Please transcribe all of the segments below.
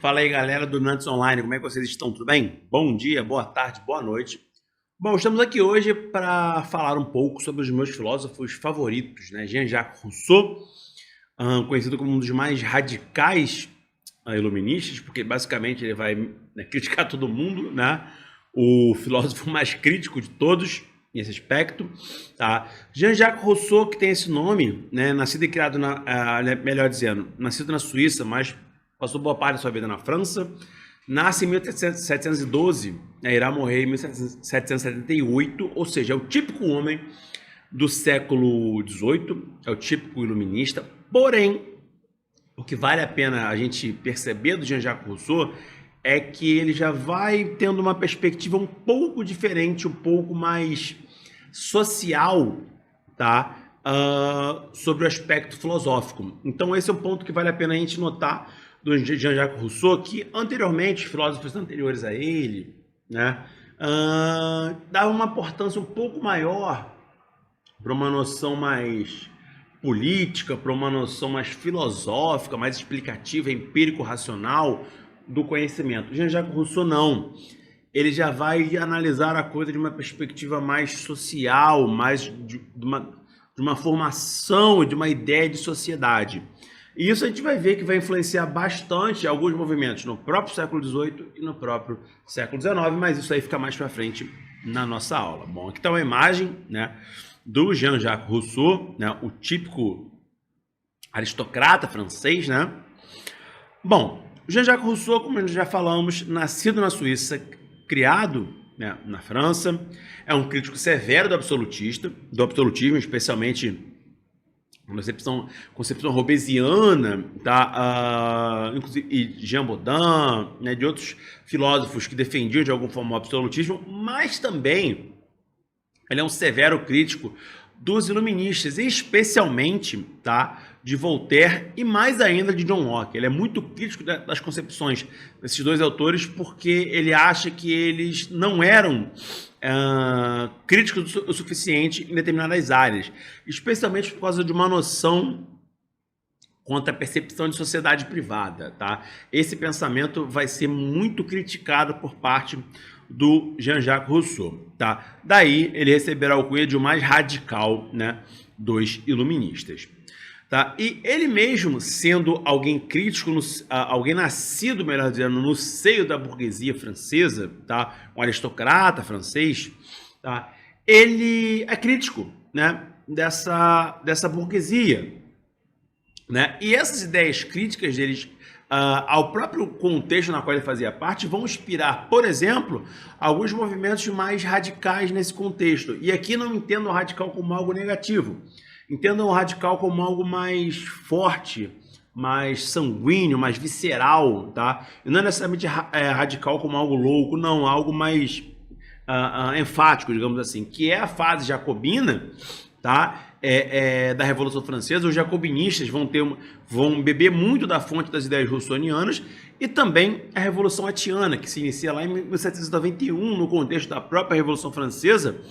Fala aí, galera do Nantes Online, como é que vocês estão? Tudo bem? Bom dia, boa tarde, boa noite. Bom, estamos aqui hoje para falar um pouco sobre os meus filósofos favoritos, né? Jean-Jacques Rousseau, conhecido como um dos mais radicais iluministas, porque basicamente ele vai, né, criticar todo mundo, né? O filósofo mais crítico de todos nesse aspecto, tá? Jean-Jacques Rousseau, que tem esse nome, né? Nascido e criado melhor dizendo, nascido na Suíça, mas passou boa parte da sua vida na França, nasce em 1712, né, irá morrer em 1778, ou seja, é o típico homem do século XVIII, é o típico iluminista. Porém, o que vale a pena a gente perceber do Jean-Jacques Rousseau é que ele já vai tendo uma perspectiva um pouco diferente, um pouco mais social, tá? Sobre o aspecto filosófico. Então esse é um ponto que vale a pena a gente notar do Jean-Jacques Rousseau, que anteriormente, filósofos anteriores a ele, né, davam uma importância um pouco maior para uma noção mais política, para uma noção mais filosófica, mais explicativa, empírico-racional do conhecimento. Jean-Jacques Rousseau não. Ele já vai analisar a coisa de uma perspectiva mais social, mais de uma formação, de uma ideia de sociedade. E isso a gente vai ver que vai influenciar bastante alguns movimentos no próprio século XVIII e no próprio século XIX, mas isso aí fica mais para frente na nossa aula. Bom, aqui está uma imagem, né, do Jean-Jacques Rousseau, né, o típico aristocrata francês, né? Bom, Jean-Jacques Rousseau, como nós já falamos, nascido na Suíça, criado, né, na França, é um crítico severo do absolutismo, especialmente concepção hobbesiana, tá? Inclusive, e Jean Bodin, né, de outros filósofos que defendiam de alguma forma o absolutismo, mas também ele é um severo crítico dos iluministas, especialmente, tá, de Voltaire e mais ainda de John Locke. Ele é muito crítico das concepções desses dois autores porque ele acha que eles não eram críticos o suficiente em determinadas áreas, especialmente por causa de uma noção quanto à percepção de sociedade privada, tá? Esse pensamento vai ser muito criticado por parte do Jean-Jacques Rousseau, tá? Daí ele receberá o cunha de o mais radical, né, dos iluministas, tá? E ele mesmo, sendo alguém crítico, alguém nascido, melhor dizendo, no seio da burguesia francesa, tá? Um aristocrata francês, tá? Ele é crítico, né, dessa burguesia, né? E essas ideias críticas deles ao próprio contexto na qual ele fazia parte vão inspirar, por exemplo, alguns movimentos mais radicais nesse contexto. E aqui não entendam o radical como algo negativo. Entendam o radical como algo mais forte, mais sanguíneo, mais visceral, tá? E não é necessariamente radical como algo louco, não, algo mais enfático, digamos assim, que é a fase jacobina, tá? Da Revolução Francesa. Os jacobinistas vão beber muito da fonte das ideias russonianas, e também a Revolução Haitiana, que se inicia lá em 1791, no contexto da própria Revolução Francesa,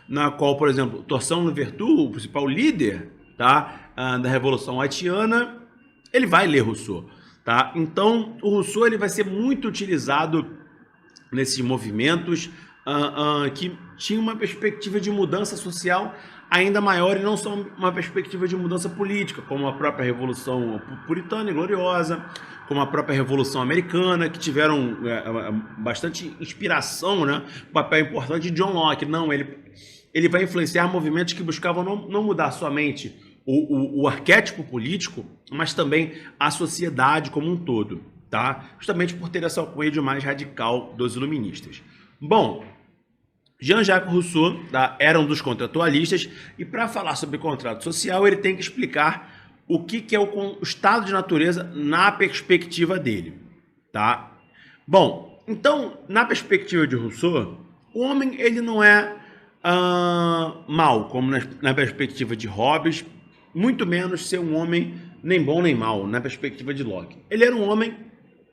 na qual, por exemplo, Toussaint Louverture, o principal líder, tá, da Revolução Haitiana, ele vai ler Rousseau, tá? Então, o Rousseau ele vai ser muito utilizado nesses movimentos que tinham uma perspectiva de mudança social ainda maior e não só uma perspectiva de mudança política, como a própria Revolução Puritana e Gloriosa, como a própria Revolução Americana, que tiveram bastante inspiração, né? Um papel importante de John Locke. Não, ele vai influenciar movimentos que buscavam não mudar somente o arquétipo político, mas também a sociedade como um todo, tá? Justamente por ter essa alcunha de mais radical dos iluministas. Bom, Jean-Jacques Rousseau, tá, era um dos contratualistas, e para falar sobre contrato social ele tem que explicar o que é o estado de natureza na perspectiva dele, tá? Bom, então, na perspectiva de Rousseau, o homem ele não é mal, como na perspectiva de Hobbes, muito menos ser um homem nem bom nem mal, na perspectiva de Locke. Ele era um homem,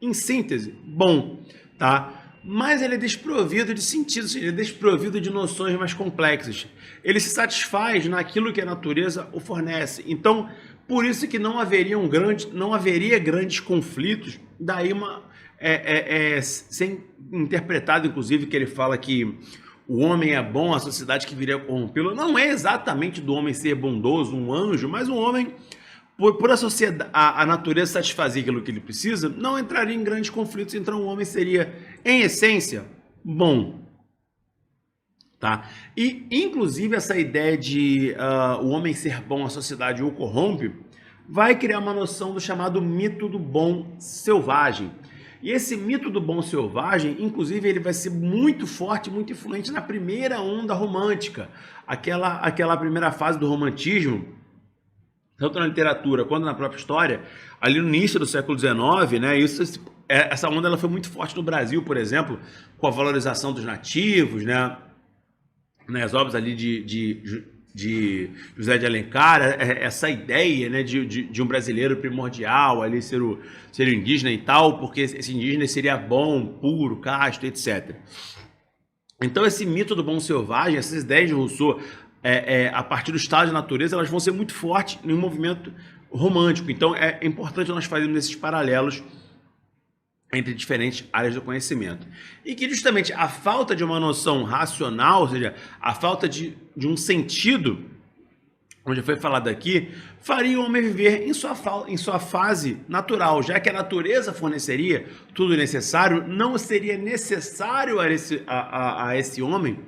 em síntese, bom, tá? Mas ele é desprovido de sentidos, ele é desprovido de noções mais complexas. Ele se satisfaz naquilo que a natureza o fornece. Então, Por isso que não haveria grandes conflitos, daí ser interpretado, inclusive, que ele fala que o homem é bom, a sociedade que viria a corrompê-lo. Não é exatamente do homem ser bondoso, um anjo, mas um homem, por a sociedade, a natureza satisfazer aquilo que ele precisa, não entraria em grandes conflitos, então o homem seria, em essência, bom. Tá? E, inclusive, essa ideia de o homem ser bom, a sociedade o corrompe, vai criar uma noção do chamado mito do bom selvagem. E esse mito do bom selvagem, inclusive, ele vai ser muito forte, muito influente na primeira onda romântica, aquela primeira fase do romantismo, tanto na literatura quanto na própria história, ali no início do século XIX, né? Essa onda ela foi muito forte no Brasil, por exemplo, com a valorização dos nativos, né? As obras ali de José de Alencar, essa ideia, né, de um brasileiro primordial ali ser o indígena e tal, porque esse indígena seria bom, puro, casto, etc. Então esse mito do bom selvagem, essas ideias de Rousseau, a partir do estado de natureza, elas vão ser muito fortes no movimento romântico. Então é importante nós fazermos esses paralelos entre diferentes áreas do conhecimento. E que justamente a falta de uma noção racional, ou seja, a falta de um sentido, onde foi falado aqui, faria o homem viver em sua fase natural, já que a natureza forneceria tudo necessário, não seria necessário a esse homem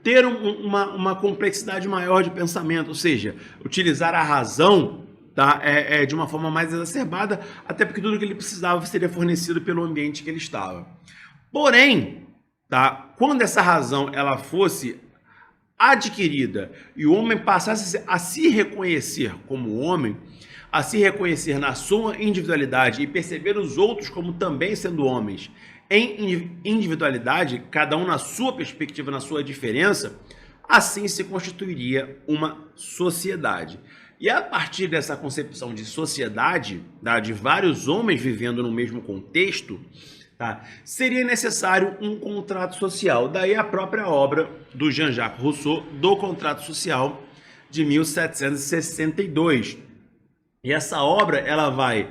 ter uma complexidade maior de pensamento, ou seja, utilizar a razão, tá? De uma forma mais exacerbada, até porque tudo que ele precisava seria fornecido pelo ambiente que ele estava. Porém, tá? Quando essa razão ela fosse adquirida e o homem passasse a se reconhecer como homem, a se reconhecer na sua individualidade e perceber os outros como também sendo homens em individualidade, cada um na sua perspectiva, na sua diferença, assim se constituiria uma sociedade. E a partir dessa concepção de sociedade, tá, de vários homens vivendo no mesmo contexto, tá, seria necessário um contrato social. Daí a própria obra do Jean-Jacques Rousseau, do Contrato Social, de 1762. E essa obra ela vai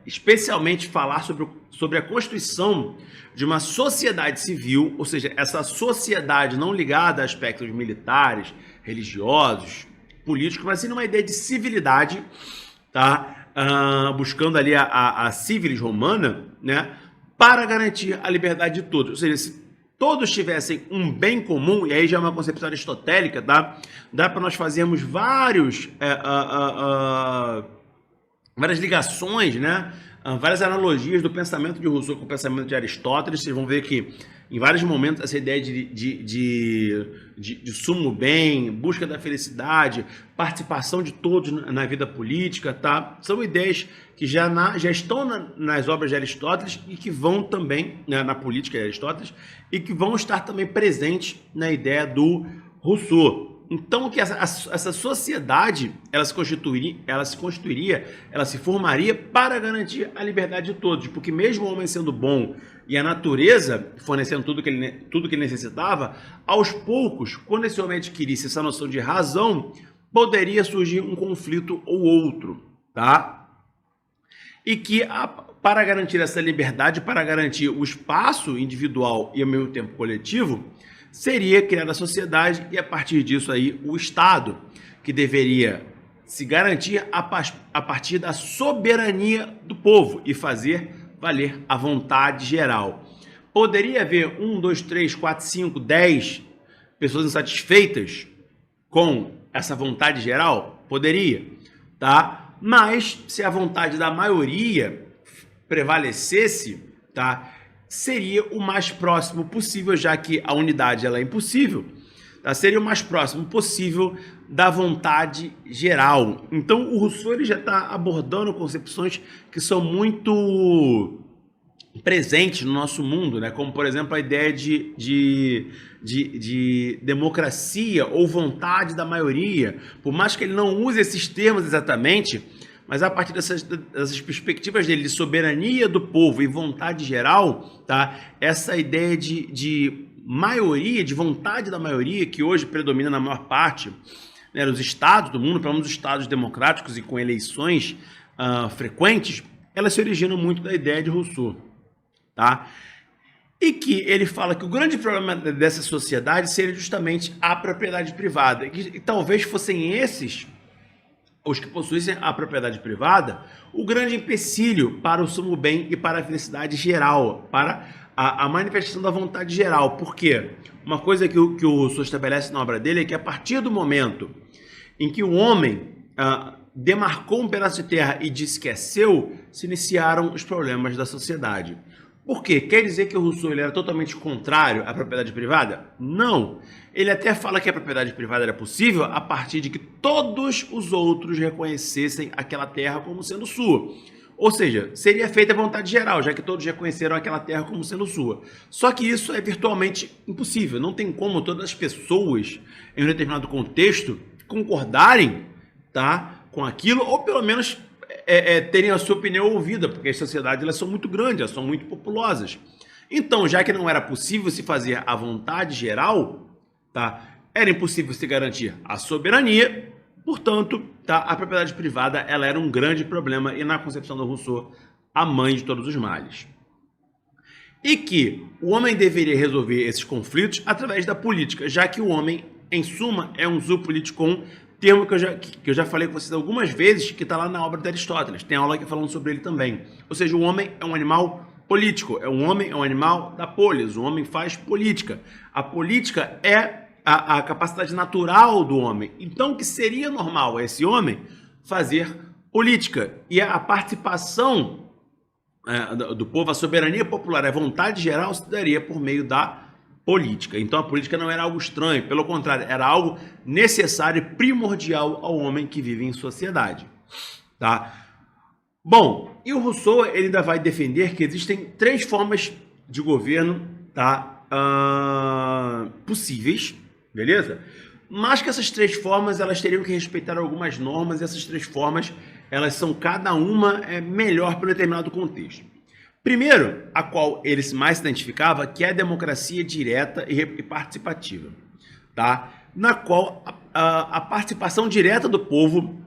especialmente falar sobre a constituição de uma sociedade civil, ou seja, essa sociedade não ligada a aspectos militares, religiosos, políticos, mas sim numa ideia de civilidade, tá? Buscando ali a civilis romana, né? Para garantir a liberdade de todos. Ou seja, se todos tivessem um bem comum, e aí já é uma concepção aristotélica, tá? Dá para nós fazermos várias ligações, né? Várias analogias do pensamento de Rousseau com o pensamento de Aristóteles. Vocês vão ver que em vários momentos essa ideia de sumo bem, busca da felicidade, participação de todos na vida política, tá? São ideias que já estão nas obras de Aristóteles e que vão também, né, na política de Aristóteles, e que vão estar também presentes na ideia do Rousseau. Então, que essa sociedade, ela se formaria para garantir a liberdade de todos, porque mesmo o homem sendo bom e a natureza fornecendo tudo que ele necessitava, aos poucos, quando esse homem adquirisse essa noção de razão, poderia surgir um conflito ou outro, tá? E que para garantir essa liberdade, para garantir o espaço individual e ao mesmo tempo coletivo, seria criada a sociedade e, a partir disso aí, o Estado, que deveria se garantir a partir da soberania do povo e fazer valer a vontade geral. Poderia haver 1, 2, 3, 4, 5, 10 pessoas insatisfeitas com essa vontade geral? Poderia, tá? Mas se a vontade da maioria prevalecesse, tá, seria o mais próximo possível, já que a unidade ela é impossível, tá? Seria o mais próximo possível da vontade geral. Então o Rousseau ele já está abordando concepções que são muito presentes no nosso mundo, né? Como por exemplo a ideia de democracia ou vontade da maioria. Por mais que ele não use esses termos exatamente, mas a partir dessas perspectivas dele de soberania do povo e vontade geral, tá? Essa ideia de maioria, de vontade da maioria, que hoje predomina na maior parte, né, os estados do mundo, pelo menos os estados democráticos e com eleições frequentes, elas se originam muito da ideia de Rousseau, tá? E que ele fala que o grande problema dessa sociedade seria justamente a propriedade privada, e talvez fossem esses, os que possuíssem a propriedade privada, o grande empecilho para o sumo bem e para a felicidade geral, para a manifestação da vontade geral. Por quê? Uma coisa que o Rousseau estabelece na obra dele é que a partir do momento em que o homem demarcou um pedaço de terra e disse que é seu, se iniciaram os problemas da sociedade. Por quê? Quer dizer que o Rousseau ele era totalmente contrário à propriedade privada? Não. Ele até fala que a propriedade privada era possível a partir de que todos os outros reconhecessem aquela terra como sendo sua. Ou seja, seria feita a vontade geral, já que todos reconheceram aquela terra como sendo sua. Só que isso é virtualmente impossível. Não tem como todas as pessoas, em um determinado contexto, concordarem, tá, com aquilo, ou pelo menos terem a sua opinião ouvida, porque as sociedades elas são muito grandes, elas são muito populosas. Então, já que não era possível se fazer a vontade geral, tá, era impossível se garantir a soberania, portanto, tá, a propriedade privada ela era um grande problema e, na concepção do Rousseau, a mãe de todos os males. E que o homem deveria resolver esses conflitos através da política, já que o homem, em suma, é um zoopolíticon, termo que eu já falei com vocês algumas vezes, que está lá na obra de Aristóteles. Tem aula aqui falando sobre ele também. Ou seja, o homem é um animal político. O homem é um animal da polis. O homem faz política. A política é a capacidade natural do homem. Então, o que seria normal a esse homem fazer política? E a participação do povo, a soberania popular, a vontade geral se daria por meio da política. Então a política não era algo estranho, pelo contrário, era algo necessário e primordial ao homem que vive em sociedade. Tá? Bom, e o Rousseau ele ainda vai defender que existem 3 formas de governo, tá, possíveis, beleza? Mas que essas 3 formas elas teriam que respeitar algumas normas, e essas 3 formas elas são cada uma melhor para um determinado contexto. Primeiro, a qual ele mais se identificava, que é a democracia direta e participativa, tá? Na qual a participação direta do povo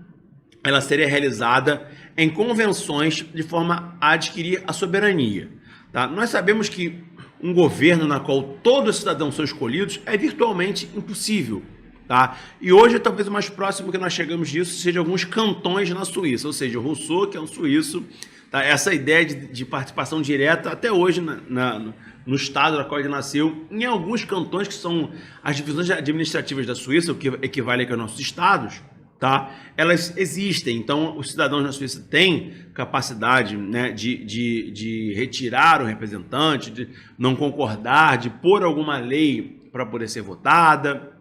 ela seria realizada em convenções de forma a adquirir a soberania. Tá? Nós sabemos que um governo na qual todos os cidadãos são escolhidos é virtualmente impossível. Tá? E hoje, talvez o mais próximo que nós chegamos disso seja alguns cantões na Suíça, ou seja, o Rousseau, que é um suíço, tá? Essa ideia de participação direta, até hoje no estado da qual ele nasceu, em alguns cantões que são as divisões administrativas da Suíça, o que equivale aos nossos estados, tá? Elas existem. Então, os cidadãos na Suíça têm capacidade, né, de retirar o representante, de não concordar, de pôr alguma lei para poder ser votada,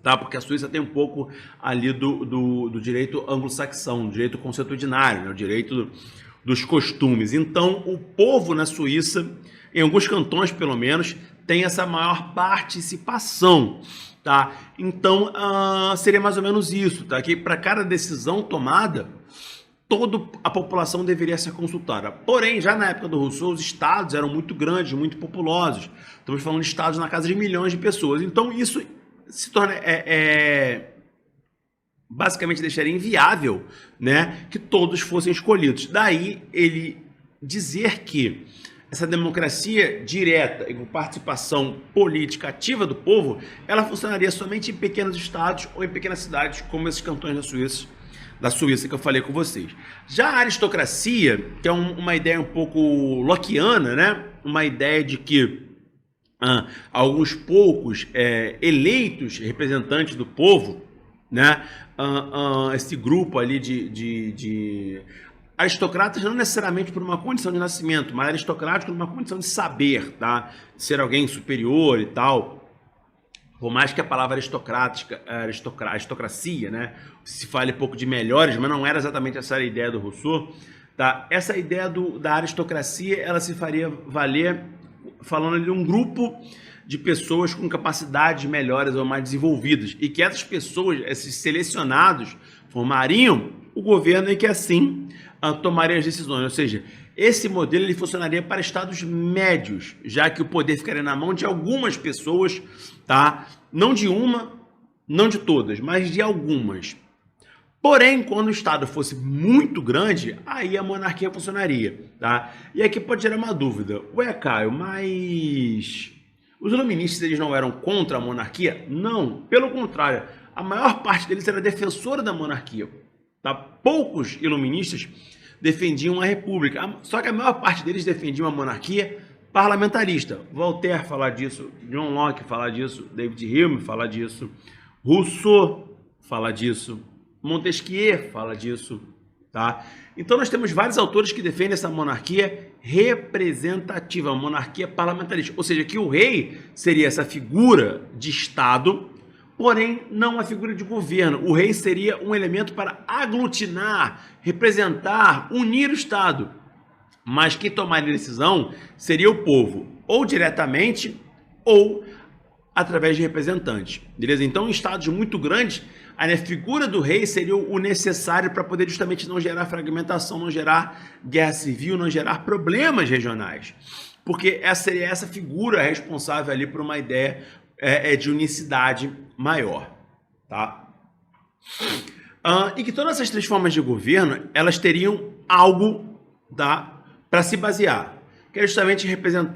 tá? Porque a Suíça tem um pouco ali do direito anglo-saxão, direito consuetudinário, né, o direito dos costumes. Então, o povo na Suíça, em alguns cantões pelo menos, tem essa maior participação. Tá? Então, seria mais ou menos isso, tá? Que para cada decisão tomada, toda a população deveria ser consultada. Porém, já na época do Rousseau, os estados eram muito grandes, muito populosos. Estamos falando de estados na casa de milhões de pessoas. Então, isso se torna basicamente deixaria inviável, né, que todos fossem escolhidos. Daí ele dizer que essa democracia direta e com participação política ativa do povo, ela funcionaria somente em pequenos estados ou em pequenas cidades, como esses cantões da Suíça que eu falei com vocês. Já a aristocracia, que é uma ideia um pouco lockeana, né? Uma ideia de que alguns poucos eleitos representantes do povo, né? Esse grupo ali de aristocratas, não necessariamente por uma condição de nascimento, mas aristocrático por uma condição de saber, tá? Ser alguém superior e tal. Por mais que a palavra aristocracia, né, se fale pouco de melhores, mas não era exatamente essa a ideia do Rousseau, tá? Essa ideia da aristocracia, ela se faria valer falando de um grupo de pessoas com capacidades melhores ou mais desenvolvidas, e que essas pessoas, esses selecionados, formariam o governo e que assim tomaria as decisões. Ou seja, esse modelo ele funcionaria para estados médios, já que o poder ficaria na mão de algumas pessoas, tá? Não de uma, não de todas, mas de algumas. Porém, quando o Estado fosse muito grande, aí a monarquia funcionaria, tá? E aqui pode gerar uma dúvida. Ué, Caio, mas os iluministas eles não eram contra a monarquia? Não, pelo contrário. A maior parte deles era defensora da monarquia, tá? Poucos iluministas defendiam a república, só que a maior parte deles defendiam a monarquia parlamentarista. Voltaire fala disso, John Locke fala disso, David Hume fala disso, Rousseau fala disso, Montesquieu fala disso, tá? Então nós temos vários autores que defendem essa monarquia representativa, a monarquia parlamentarista, ou seja, que o rei seria essa figura de Estado, porém não a figura de governo. O rei seria um elemento para aglutinar, representar, unir o Estado, mas quem tomaria a decisão seria o povo, ou diretamente ou através de representantes, beleza? Então, em estados muito grandes, a figura do rei seria o necessário para poder justamente não gerar fragmentação, não gerar guerra civil, não gerar problemas regionais, porque essa seria essa figura responsável ali por uma ideia de unicidade maior, tá? E que todas essas três formas de governo, elas teriam algo, tá, para se basear, que é justamente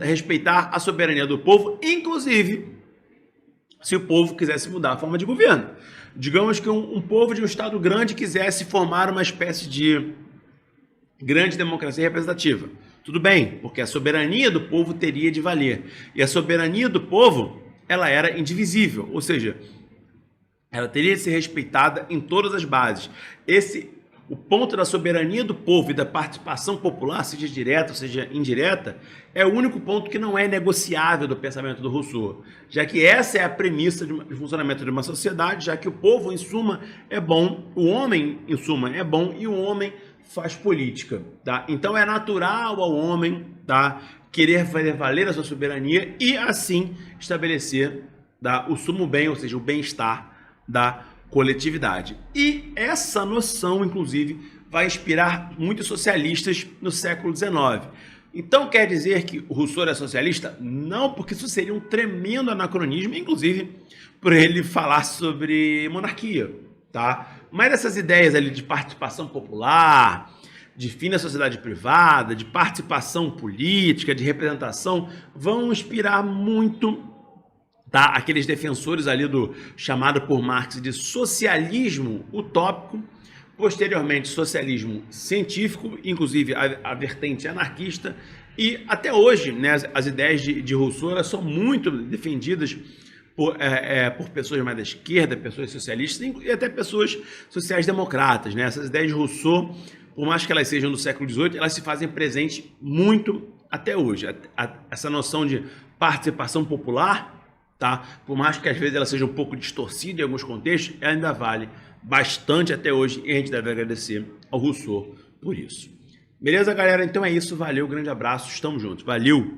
respeitar a soberania do povo, inclusive se o povo quisesse mudar a forma de governo. Digamos que um povo de um estado grande quisesse formar uma espécie de grande democracia representativa. Tudo bem, porque a soberania do povo teria de valer. E a soberania do povo, ela era indivisível, ou seja, ela teria de ser respeitada em todas as bases. O ponto da soberania do povo e da participação popular, seja direta ou seja indireta, é o único ponto que não é negociável do pensamento do Rousseau, já que essa é a premissa de funcionamento de uma sociedade, já que o povo, em suma, é bom, o homem, em suma, é bom e o homem faz política, tá? Então é natural ao homem, tá, querer fazer valer a sua soberania e, assim, estabelecer, tá, o sumo bem, ou seja, o bem-estar da coletividade. E essa noção, inclusive, vai inspirar muitos socialistas no século XIX. Então quer dizer que o Rousseau é socialista? Não, porque isso seria um tremendo anacronismo, inclusive por ele falar sobre monarquia, tá? Mas essas ideias ali de participação popular, de fim da sociedade privada, de participação política, de representação, vão inspirar muito, tá, aqueles defensores ali do chamado por Marx de socialismo utópico, posteriormente socialismo científico, inclusive a vertente anarquista, e até hoje, né, as ideias de Rousseau elas são muito defendidas por pessoas mais da esquerda, pessoas socialistas e até pessoas sociais-democratas, né? Essas ideias de Rousseau, por mais que elas sejam do século XVIII, elas se fazem presente muito até hoje. Essa noção de participação popular, tá? Por mais que às vezes ela seja um pouco distorcida em alguns contextos, ela ainda vale bastante até hoje e a gente deve agradecer ao Rousseau por isso. Beleza, galera? Então é isso. Valeu, grande abraço. Estamos juntos. Valeu!